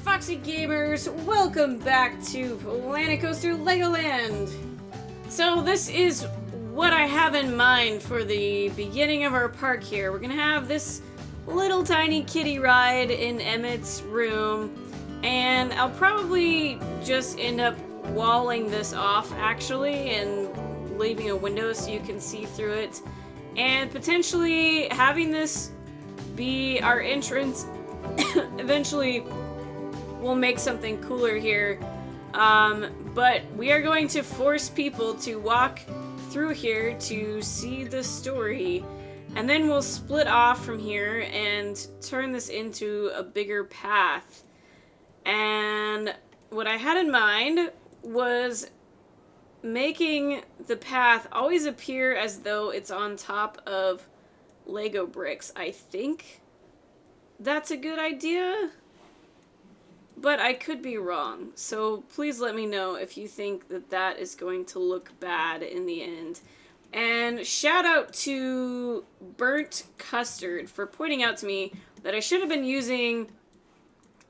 Foxy gamers, welcome back to Planet Coaster Legoland. So this is what I have in mind for the beginning of our park here. We're gonna have this little tiny kiddie ride in Emmett's room, and I'll probably just end up walling this off actually and leaving a window so you can see through it, and potentially having this be our entrance. Eventually we'll make something cooler here, but we are going to force people to walk through here to see the story, and then we'll split off from here and turn this into a bigger path. And what I had in mind was making the path always appear as though it's on top of Lego bricks. I think that's a good idea, but I could be wrong. So please let me know if you think that that is going to look bad in the end. And shout out to Burnt Custard for pointing out to me that I should have been using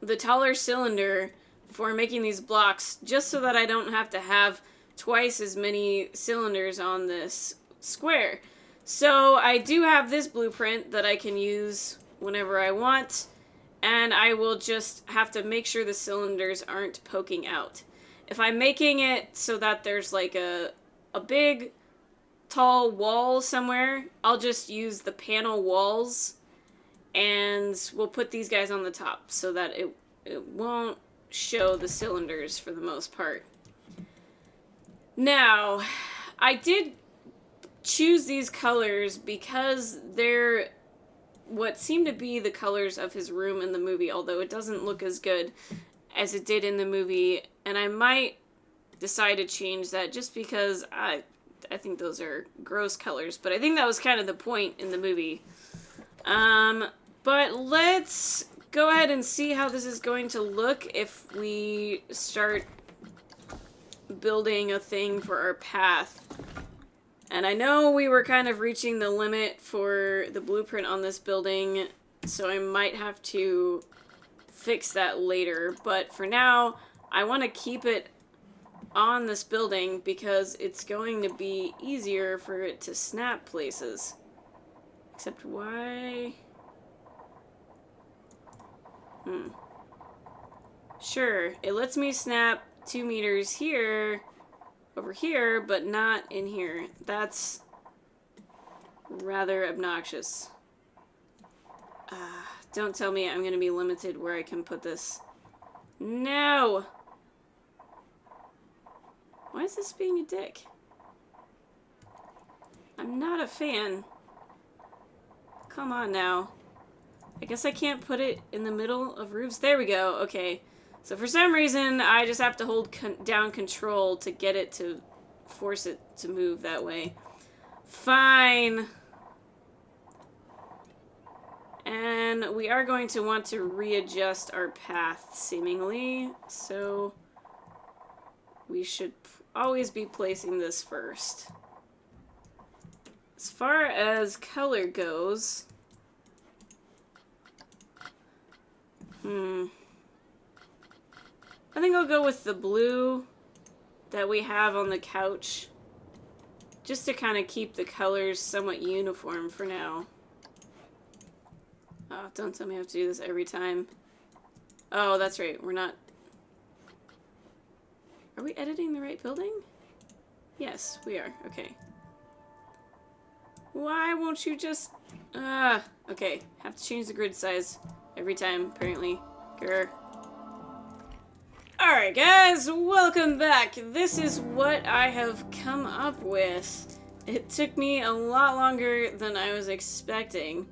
the taller cylinder for making these blocks, just so that I don't have to have twice as many cylinders on this square. So I do have this blueprint that I can use whenever I want, and I will just have to make sure the cylinders aren't poking out. If I'm making it so that there's like a big tall wall somewhere, I'll just use the panel walls, and we'll put these guys on the top so that it won't show the cylinders for the most part. Now, I did choose these colors because they're what seem to be the colors of his room in the movie, although it doesn't look as good as it did in the movie, and I might decide to change that just because I think those are gross colors, but I think that was kind of the point in the movie. But let's go ahead and see how this is going to look if we start building a thing for our path. And I know we were kind of reaching the limit for the blueprint on this building, so I might have to fix that later. But for now, I want to keep it on this building because it's going to be easier for it to snap places. Except why? Sure, it lets me snap 2 meters here, over here, but not in here. That's rather obnoxious. Don't tell me I'm gonna be limited where I can put this. No! Why is this being a dick? I'm not a fan. Come on now. I guess I can't put it in the middle of roofs. There we go. Okay. So for some reason, I just have to hold down control to get it to force it to move that way. Fine. And we are going to want to readjust our path, seemingly. So we should always be placing this first. As far as color goes, I think I'll go with the blue that we have on the couch, just to kind of keep the colors somewhat uniform for now. Oh, don't tell me I have to do this every time. Oh, that's right, we're not... Are we editing the right building? Yes, we are. Okay. Why won't you just... okay. Have to change the grid size every time, apparently. Grr. Alright guys, welcome back. This is what I have come up with. It took me a lot longer than I was expecting,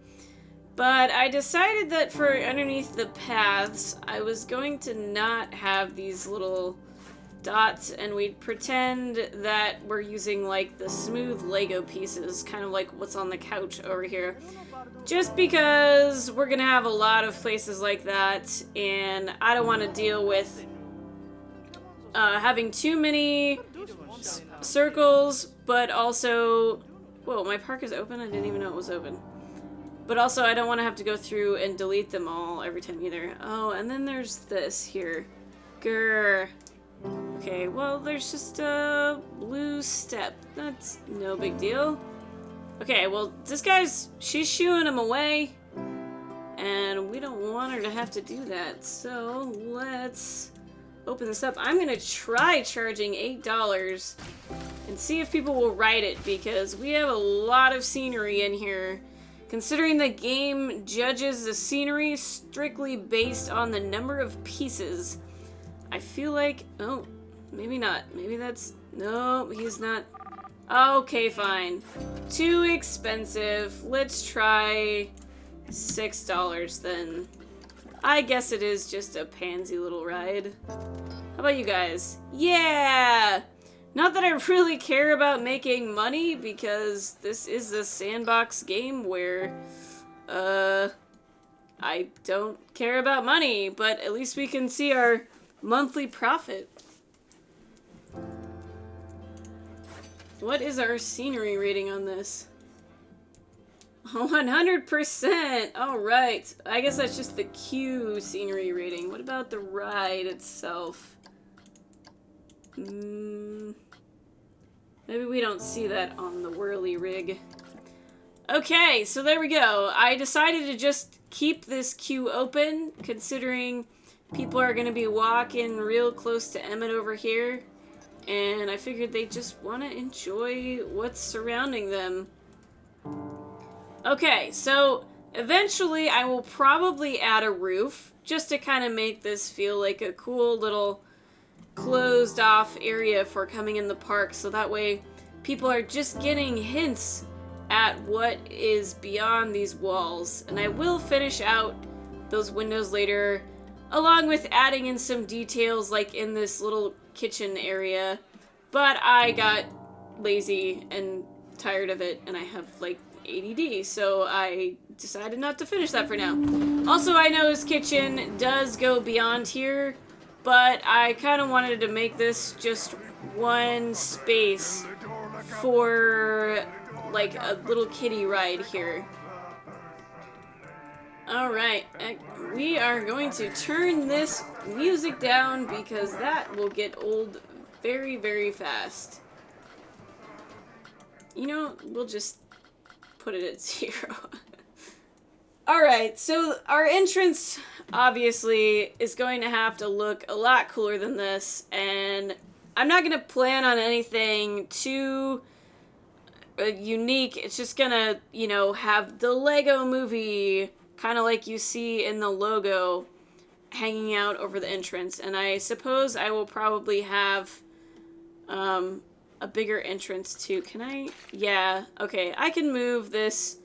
but I decided that for underneath the paths, I was going to not have these little dots, and we'd pretend that we're using like the smooth Lego pieces, kind of like what's on the couch over here. Just because we're gonna have a lot of places like that, and I don't want to deal with having too many circles, but also... Whoa, my park is open? I didn't even know it was open. But also, I don't want to have to go through and delete them all every time either. Oh, and then there's this here. Grr. Okay, well, there's just a blue step. That's no big deal. Okay, well, she's shooing him away. And we don't want her to have to do that. So, let's open this up. I'm gonna try charging $8 and see if people will ride it, because we have a lot of scenery in here. Considering the game judges the scenery strictly based on the number of pieces, I feel like... Oh, maybe not. Maybe that's... No, he's not... Okay, fine. Too expensive. Let's try $6 then. I guess it is just a pansy little ride. How about you guys? Yeah! Not that I really care about making money, because this is a sandbox game where, I don't care about money, but at least we can see our monthly profit. What is our scenery rating on this? 100%! Alright. I guess that's just the queue scenery rating. What about the ride itself? Maybe we don't see that on the whirly rig. Okay, so there we go. I decided to just keep this queue open, considering people are going to be walking real close to Emmett over here. And I figured they just want to enjoy what's surrounding them. Okay, so eventually I will probably add a roof, just to kind of make this feel like a cool little closed off area for coming in the park, so that way people are just getting hints at what is beyond these walls. And I will finish out those windows later, along with adding in some details like in this little kitchen area, but I got lazy and tired of it, and I have like ADD, so I decided not to finish that for now. Also, I know his kitchen does go beyond here, but I kind of wanted to make this just one space for like a little kiddie ride here. Alright, we are going to turn this music down because that will get old very, very fast. You know, we'll just put it at 0. Alright, so our entrance obviously is going to have to look a lot cooler than this, and I'm not going to plan on anything too unique. It's just gonna, you know, have the Lego movie, kind of like you see in the logo, hanging out over the entrance. And I suppose I will probably have a bigger entrance too. Can I? Yeah, okay. I can move this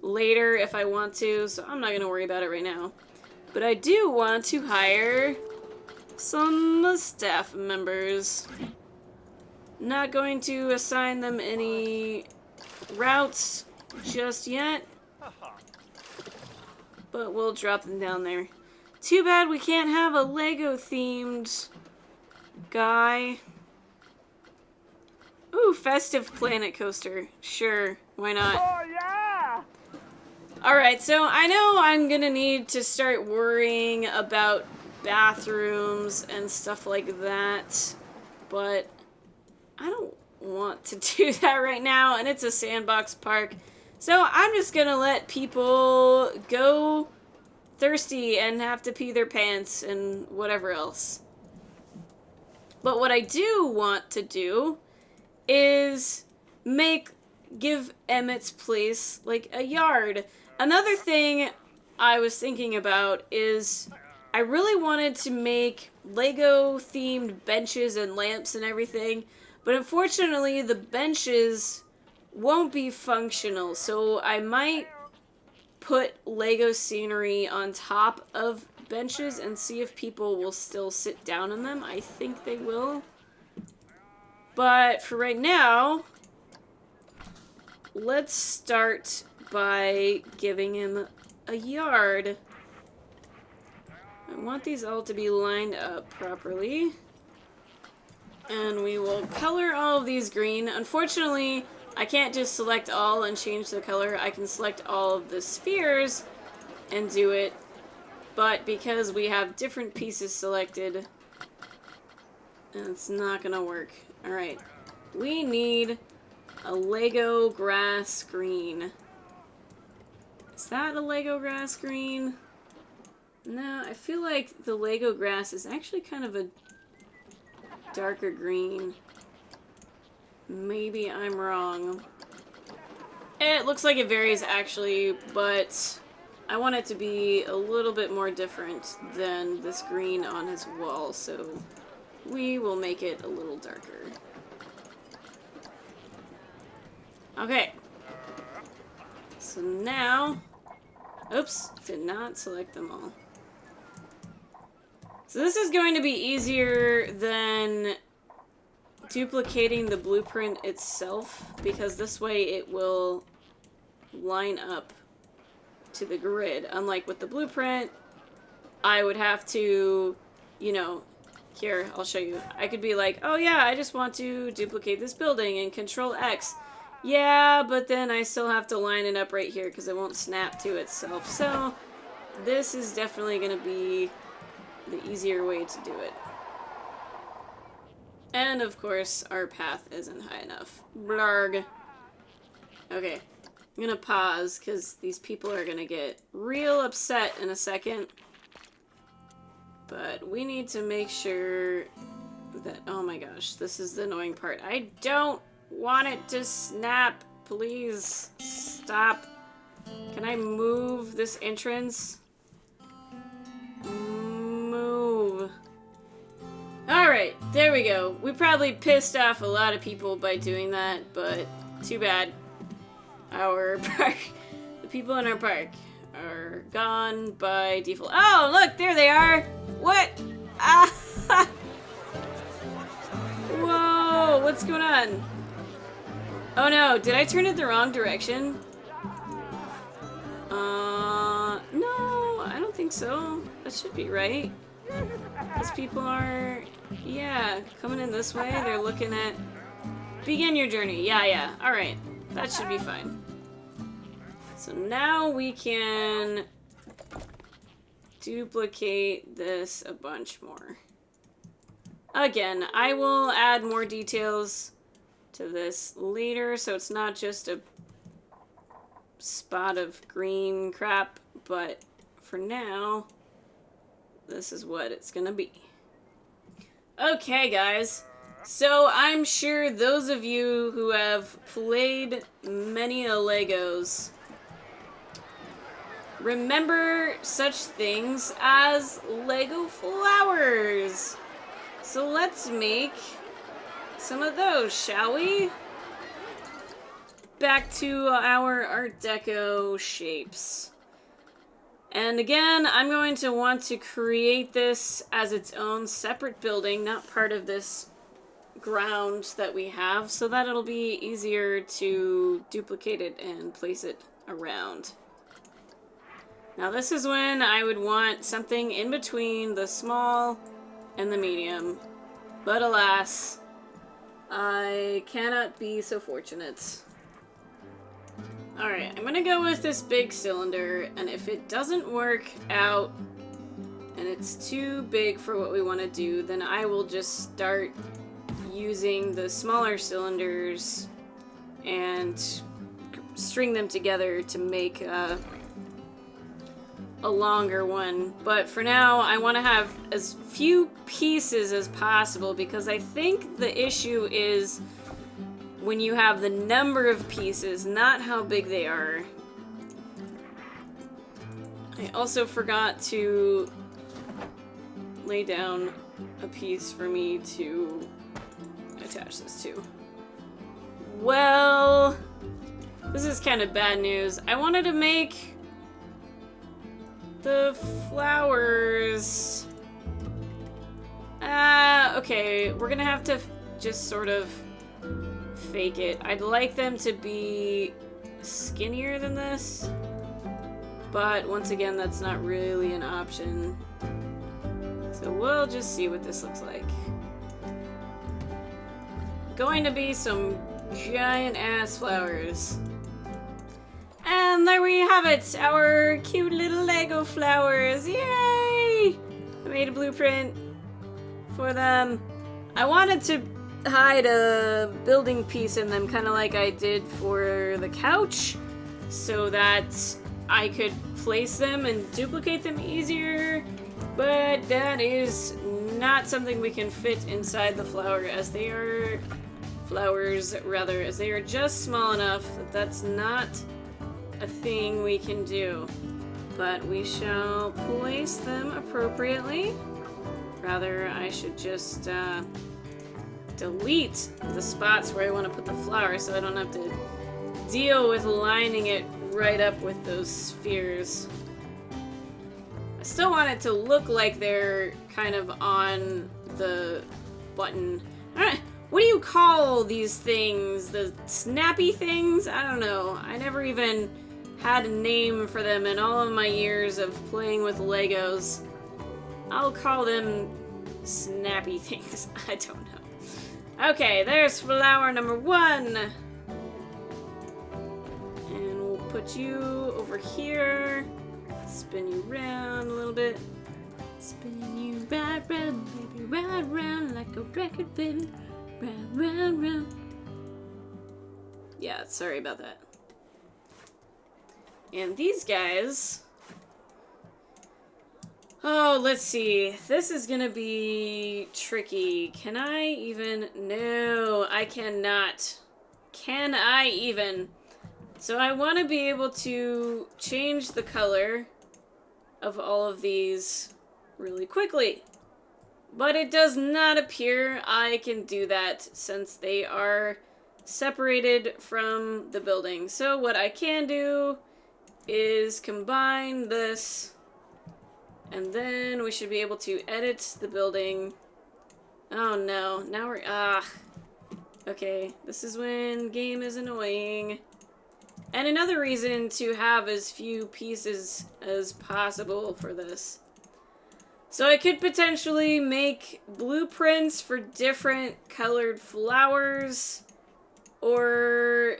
later if I want to, so I'm not going to worry about it right now. But I do want to hire some staff members. Not going to assign them any routes just yet, but we'll drop them down there. Too bad we can't have a Lego themed guy. Ooh, festive planet coaster. Sure, why not? Oh yeah! Alright, so I know I'm gonna need to start worrying about bathrooms and stuff like that, but I don't want to do that right now, and it's a sandbox park, so I'm just gonna let people go thirsty and have to pee their pants and whatever else. But what I do want to do is give Emmett's place like a yard. Another thing I was thinking about is I really wanted to make Lego themed benches and lamps and everything, but unfortunately the benches won't be functional, so I might put Lego scenery on top of benches and see if people will still sit down on them. I think they will. But for right now, let's start by giving him a yard. I want these all to be lined up properly. And we will color all of these green. Unfortunately, I can't just select all and change the color. I can select all of the spheres and do it. But because we have different pieces selected, it's not gonna work. Alright. We need a Lego grass green. Is that a Lego grass green? No, I feel like the Lego grass is actually kind of a darker green. Maybe I'm wrong. It looks like it varies actually, but I want it to be a little bit more different than this green on his wall, so we will make it a little darker. Okay. So now... Oops, did not select them all. So this is going to be easier than duplicating the blueprint itself, because this way it will line up to the grid. Unlike with the blueprint, I would have to, you know, here, I'll show you. I could be like, oh yeah, I just want to duplicate this building and Control X. Yeah, but then I still have to line it up right here because it won't snap to itself. So this is definitely going to be the easier way to do it. And of course, our path isn't high enough. Blarg. Okay, I'm gonna pause because these people are gonna get real upset in a second. But we need to make sure that, oh my gosh, this is the annoying part. I don't want it to snap. Please stop. Can I move this entrance? Move. Alright, there we go. We probably pissed off a lot of people by doing that, but too bad. Our park, the people in our park are gone by default. Oh, look, there they are! What? Ah! Whoa, what's going on? Oh no, did I turn it the wrong direction? No, I don't think so. That should be right. These people are, yeah, coming in this way. They're looking at, begin your journey. Yeah, alright. That should be fine. So now we can duplicate this a bunch more. Again, I will add more details to this later, so it's not just a spot of green crap, but for now, this is what it's gonna be. Okay, guys. So I'm sure those of you who have played many a Legos remember such things as Lego flowers. So let's make some of those, shall we? Back to our Art Deco shapes. And again, I'm going to want to create this as its own separate building, not part of this ground that we have, so that it'll be easier to duplicate it and place it around. Now this is when I would want something in between the small and the medium. But alas, I cannot be so fortunate. Alright, I'm gonna go with this big cylinder, and if it doesn't work out and it's too big for what we want to do, then I will just start using the smaller cylinders and string them together to make a longer one. But for now, I want to have as few pieces as possible, because I think the issue is when you have the number of pieces, not how big they are. I also forgot to lay down a piece for me to attach this to. Well, this is kind of bad news. I wanted to make the flowers. Okay, we're gonna have to just sort of fake it. I'd like them to be skinnier than this, but once again, that's not really an option. So we'll just see what this looks like. Going to be some giant ass flowers. And there we have it, our cute little Lego flowers. Yay! I made a blueprint for them. I wanted to hide a building piece in them, kind of like I did for the couch, so that I could place them and duplicate them easier, but that is not something we can fit inside the flower, as they are flowers, rather, as they are just small enough that that's not a thing we can do. But we shall place them appropriately. Rather, I should just delete the spots where I want to put the flower so I don't have to deal with lining it right up with those spheres. I still want it to look like they're kind of on the button. Alright, what do you call these things? The snappy things? I don't know. I never even had a name for them in all of my years of playing with Legos. I'll call them snappy things. I don't know. Okay, there's flower number 1. And we'll put you over here. Spin you around a little bit. Spin you right round, baby, right round like a record, baby. Round, round, round. Yeah, sorry about that. And these guys... Oh, let's see. This is gonna be tricky. Can I even... No, I cannot. Can I even? So I want to be able to change the color of all of these really quickly. But it does not appear I can do that since they are separated from the building. So what I can do is combine this, and then we should be able to edit the building. Oh no, now we're, okay, this is when game is annoying. And another reason to have as few pieces as possible for this. So I could potentially make blueprints for different colored flowers, or,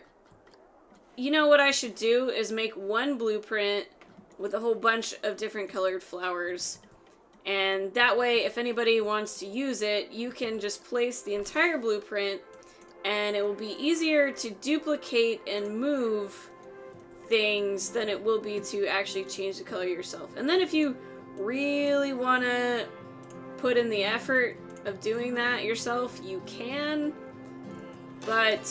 you know what I should do is make one blueprint with a whole bunch of different colored flowers. And that way, if anybody wants to use it, you can just place the entire blueprint, and it will be easier to duplicate and move things than it will be to actually change the color yourself. And then if you really want to put in the effort of doing that yourself, you can, but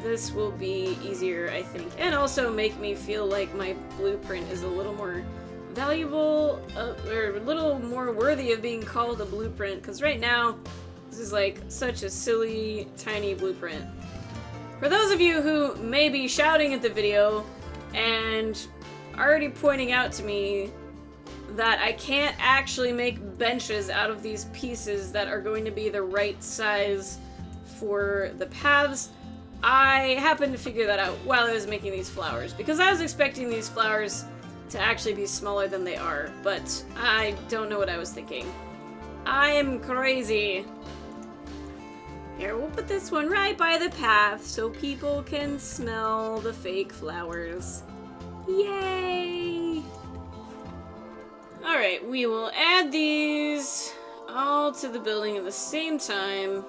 this will be easier, I think, and also make me feel like my blueprint is a little more valuable, or a little more worthy of being called a blueprint, because right now this is like such a silly tiny blueprint. For those of you who may be shouting at the video and already pointing out to me that I can't actually make benches out of these pieces that are going to be the right size for the paths, I happened to figure that out while I was making these flowers, because I was expecting these flowers to actually be smaller than they are, but I don't know what I was thinking. I am crazy. Here, we'll put this one right by the path so people can smell the fake flowers. Yay! Alright, we will add these all to the building at the same time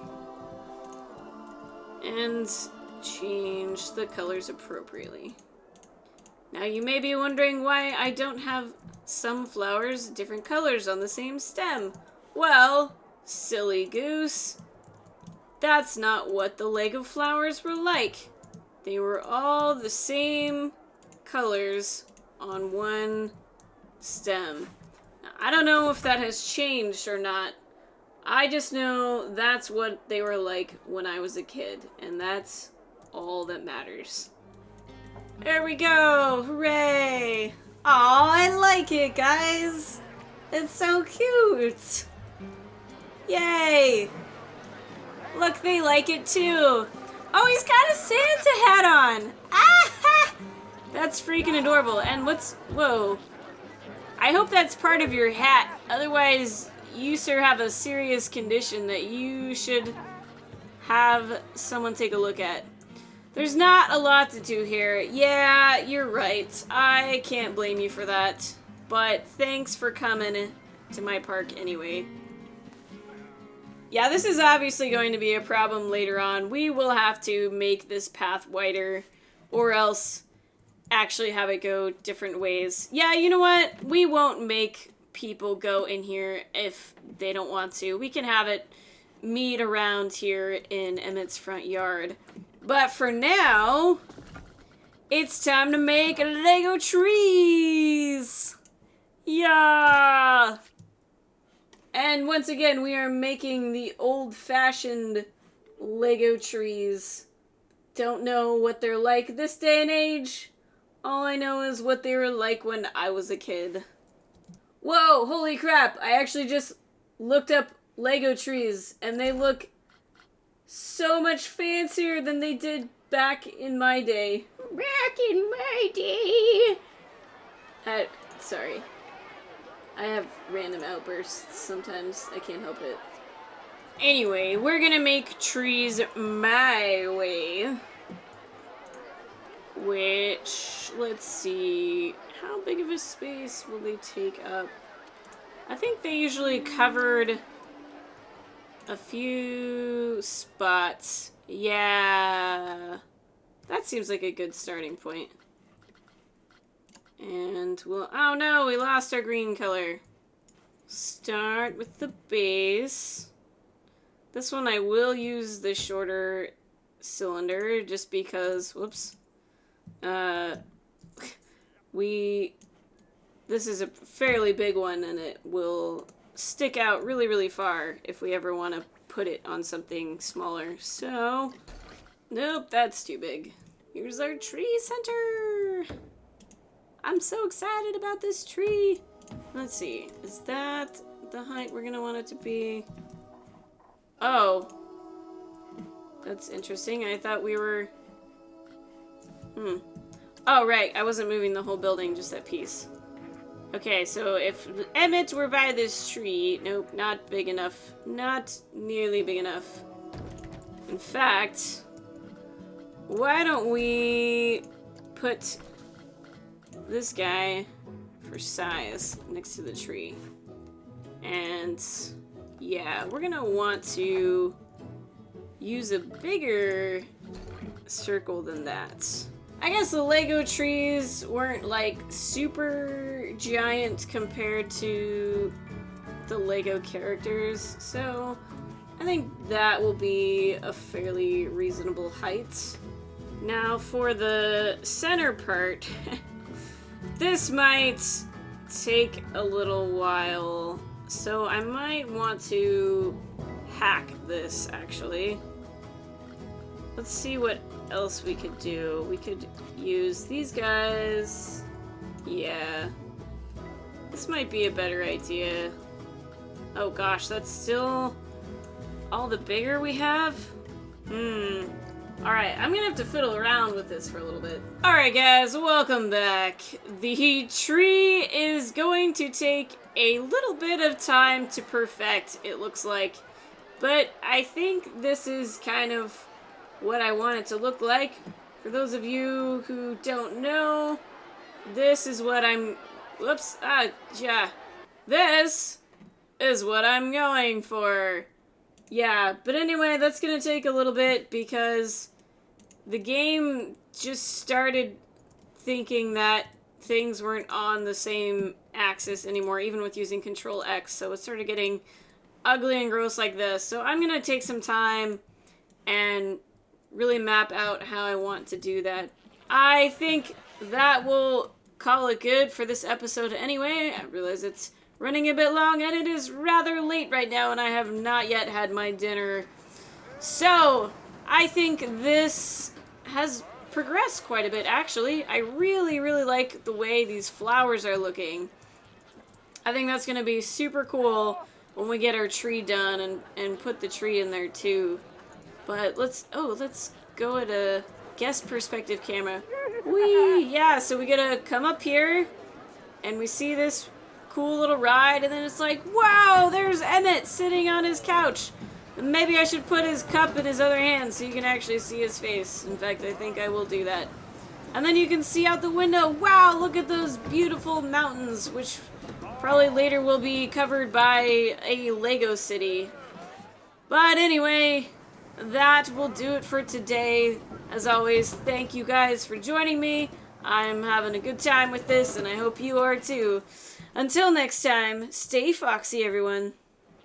and change the colors appropriately. Now you may be wondering why I don't have some flowers different colors on the same stem. Well, silly goose. That's not what the Lego flowers were like. They were all the same colors on one stem. Now, I don't know if that has changed or not. I just know that's what they were like when I was a kid, and that's all that matters. There we go! Hooray! Aw, I like it, guys! It's so cute! Yay! Look, they like it too! Oh, he's got a Santa hat on! Ah! That's freaking adorable. And what's... Whoa. I hope that's part of your hat. Otherwise, you, sir, have a serious condition that you should have someone take a look at. There's not a lot to do here. Yeah, you're right. I can't blame you for that. But thanks for coming to my park anyway. Yeah, this is obviously going to be a problem later on. We will have to make this path wider, or else actually have it go different ways. Yeah, you know what? We won't make people go in here if they don't want to. We can have it meet around here in Emmett's front yard. But for now, it's time to make Lego trees! Yeah! And once again, we are making the old-fashioned Lego trees. Don't know what they're like this day and age. All I know is what they were like when I was a kid. Whoa, holy crap. I actually just looked up Lego trees, and they look so much fancier than they did back in my day. Back in my day! Sorry. I have random outbursts sometimes. I can't help it. Anyway, we're gonna make trees my way. Which, let's see, how big of a space will they take up? I think they usually covered a few spots. Yeah, that seems like a good starting point. And we'll, oh no, we lost our green color. Start with the base. This one I will use the shorter cylinder just because, whoops. This is a fairly big one and it will stick out really, really far if we ever want to put it on something smaller. So, nope, that's too big. Here's our tree center. I'm so excited about this tree. Let's see, is that the height we're gonna want it to be? Oh, that's interesting. I thought we were, oh, right, I wasn't moving the whole building, just that piece. Okay, so if Emmett were by this tree, nope, not big enough. Not nearly big enough. In fact, why don't we put this guy for size next to the tree? And yeah, we're gonna want to use a bigger circle than that. I guess the Lego trees weren't like super giant compared to the Lego characters, so I think that will be a fairly reasonable height. Now for the center part, this might take a little while, so I might want to hack this actually. Let's see what else we could do. We could use these guys. Yeah. This might be a better idea. Oh gosh, that's still all the bigger we have? Alright, I'm gonna have to fiddle around with this for a little bit. Alright guys, welcome back. The tree is going to take a little bit of time to perfect, it looks like. But I think this is kind of what I want it to look like. For those of you who don't know, this is what I'm... Whoops. Yeah. This is what I'm going for. Yeah, but anyway, that's gonna take a little bit because the game just started thinking that things weren't on the same axis anymore, even with using Control X, so it started getting ugly and gross like this. So I'm gonna take some time and really map out how I want to do that. I think that will call it good for this episode anyway. I realize it's running a bit long and it is rather late right now and I have not yet had my dinner. So, I think this has progressed quite a bit actually. I really, really like the way these flowers are looking. I think that's going to be super cool when we get our tree done and put the tree in there too. But let's go at a guest perspective camera. Whee! Yeah, so we gotta come up here, and we see this cool little ride, and then it's like, wow, there's Emmett sitting on his couch. Maybe I should put his cup in his other hand so you can actually see his face. In fact, I think I will do that. And then you can see out the window, wow, look at those beautiful mountains, which probably later will be covered by a Lego city. But anyway, that will do it for today. As always, thank you guys for joining me. I'm having a good time with this, and I hope you are too. Until next time, stay foxy, everyone.